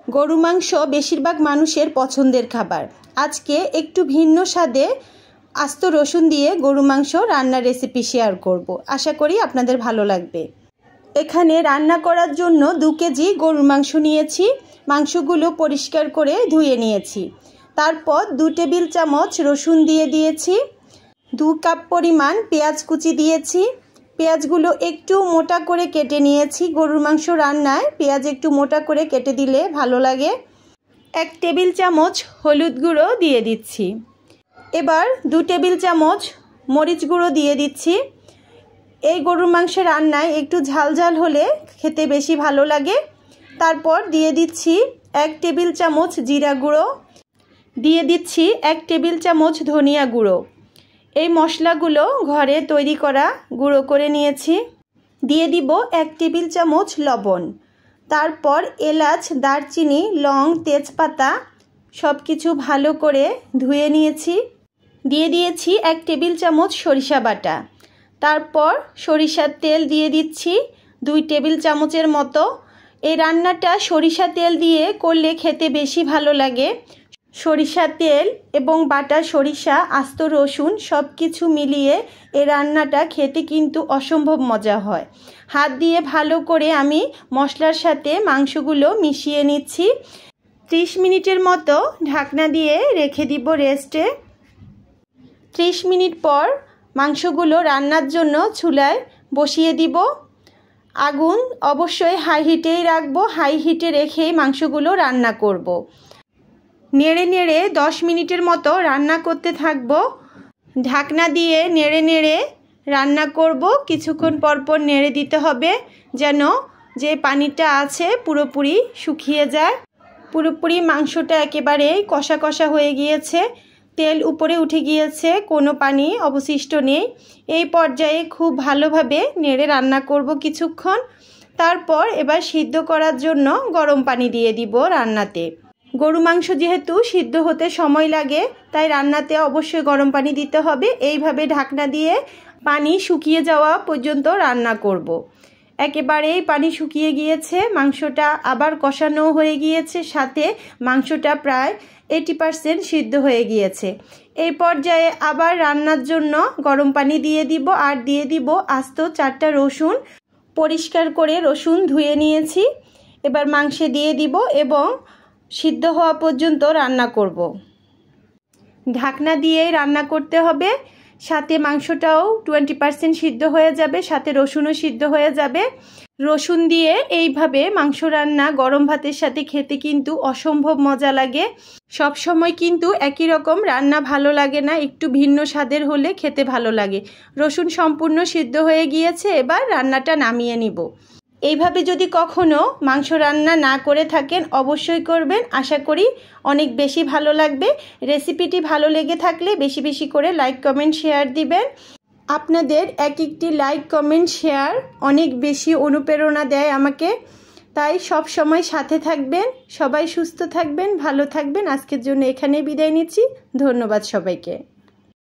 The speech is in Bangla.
গরু মাংস বেশিরভাগ মানুষের পছন্দের খাবার। আজকে একটু ভিন্ন স্বাদে আস্ত রসুন দিয়ে গরু মাংস রান্নার রেসিপি শেয়ার করব। আশা করি আপনাদের ভালো লাগবে। এখানে রান্না করার জন্য 2 কেজি গরুর মাংস নিয়েছি। মাংসগুলো পরিষ্কার করে ধুয়ে নিয়েছি। তারপর 2 টেবিল চামচ রসুন দিয়ে দিয়েছি। 2 কাপ পরিমাণ পেঁয়াজ কুচি দিয়েছি। পেঁয়াজগুলো একটু মোটা করে কেটে নিয়েছি। গরুর মাংস রান্নায় পেঁয়াজ একটু মোটা করে কেটে দিলে ভালো লাগে। 1 টেবিল চামচ হলুদ গুঁড়ো দিয়ে দিচ্ছি। এবার 2 টেবিল চামচ মরিচ গুঁড়ো দিয়ে দিচ্ছি। এই গরুর মাংসের রান্নায় একটু ঝাল ঝাল হলে খেতে বেশি ভালো লাগে। তারপর দিয়ে দিচ্ছি 1 টেবিল চামচ জিরা গুঁড়ো, দিয়ে দিচ্ছি 1 টেবিল চামচ ধনিয়া গুঁড়ো। এই মশলাগুলো ঘরে তৈরি করা গুঁড়ো করে নিয়েছি। দিয়ে দিব 1 টেবিল চামচ লবণ। তারপর এলাচ, দারচিনি, লং, তেজপাতা সব কিছু ভালো করে ধুয়ে নিয়েছি। দিয়ে দিয়েছি 1 টেবিল চামচ সরিষা বাটা। তারপর সরিষার তেল দিয়ে দিচ্ছি 2 টেবিল চামচের মতো। এই রান্নাটা সরিষা তেল দিয়ে করলে খেতে বেশি ভালো লাগে। সরিষা তেল এবং বাটা সরিষা, আস্ত রসুন সব কিছু মিলিয়ে এই রান্নাটা খেতে কিন্তু অসম্ভব মজা হয়। হাত দিয়ে ভালো করে আমি মশলার সাথে মাংসগুলো মিশিয়ে নিচ্ছি। 30 মিনিটের মতো ঢাকনা দিয়ে রেখে দিব রেস্টে। 30 মিনিট পর মাংসগুলো রান্নার জন্য চুলায় বসিয়ে দিব। আগুন অবশ্যই হাই হিটেই রাখবো। হাই হিটে রেখেই মাংসগুলো রান্না করব। নেড়ে নেড়ে 10 মিনিটের মতো রান্না করতে থাকবো। ঢাকনা দিয়ে নেড়ে নেড়ে রান্না করব। কিছুক্ষণ পরপর নেড়ে দিতে হবে যেন যে পানিটা আছে পুরোপুরি শুকিয়ে যায়। পুরোপুরি মাংসটা একেবারে কষা কষা হয়ে গিয়েছে, তেল উপরে উঠে গিয়েছে, কোনো পানি অবশিষ্ট নেই। এই পর্যায়ে খুব ভালোভাবে নেড়ে রান্না করব কিছুক্ষণ। তারপর এবার সিদ্ধ করার জন্য গরম পানি দিয়ে দিব রান্নাতে। গরু মাংস যেহেতু সিদ্ধ হতে সময় লাগে, তাই রান্নাতে অবশ্যই গরম পানি দিতে হবে। এইভাবে ঢাকনা দিয়ে পানি শুকিয়ে যাওয়া পর্যন্ত রান্না করব। একেবারেই পানি শুকিয়ে গিয়েছে, মাংসটা আবার কষানো হয়ে গিয়েছে, সাথে মাংসটা প্রায় 80% সিদ্ধ হয়ে গিয়েছে। এই পর্যায়ে আবার রান্নার জন্য গরম পানি দিয়ে দিব আর দিয়ে দিব আস্ত 4টা রসুন। পরিষ্কার করে রসুন ধুয়ে নিয়েছি। এবার মাংসে দিয়ে দিব এবং সিদ্ধ হওয়া পর্যন্ত রান্না করব। ঢাকনা দিয়েই রান্না করতে হবে, সাথে মাংসটাও 20% সিদ্ধ হয়ে যাবে, সাথে রসুনও সিদ্ধ হয়ে যাবে। রসুন দিয়ে এইভাবে মাংস রান্না গরম ভাতের সাথে খেতে কিন্তু অসম্ভব মজা লাগে। সব সময় কিন্তু একই রকম রান্না ভালো লাগে না, একটু ভিন্ন স্বাদের হলে খেতে ভালো লাগে। রসুন সম্পূর্ণ সিদ্ধ হয়ে গিয়েছে, এবার রান্নাটা নামিয়ে নিব। এইভাবে যদি কখনো মাংস রান্না না করে থাকেন অবশ্যই করবেন, আশা করি অনেক বেশি ভালো লাগবে। রেসিপিটি ভালো লেগে থাকলে বেশি বেশি করে লাইক, কমেন্ট, শেয়ার দিবেন। আপনাদের এক একটি লাইক, কমেন্ট, শেয়ার অনেক বেশি অনুপ্রেরণা দেয় আমাকে, তাই সব সময় সাথে থাকবেন। সবাই সুস্থ থাকবেন, ভালো থাকবেন। আজকের জন্য এখানেই বিদায় নিচ্ছি। ধন্যবাদ সবাইকে।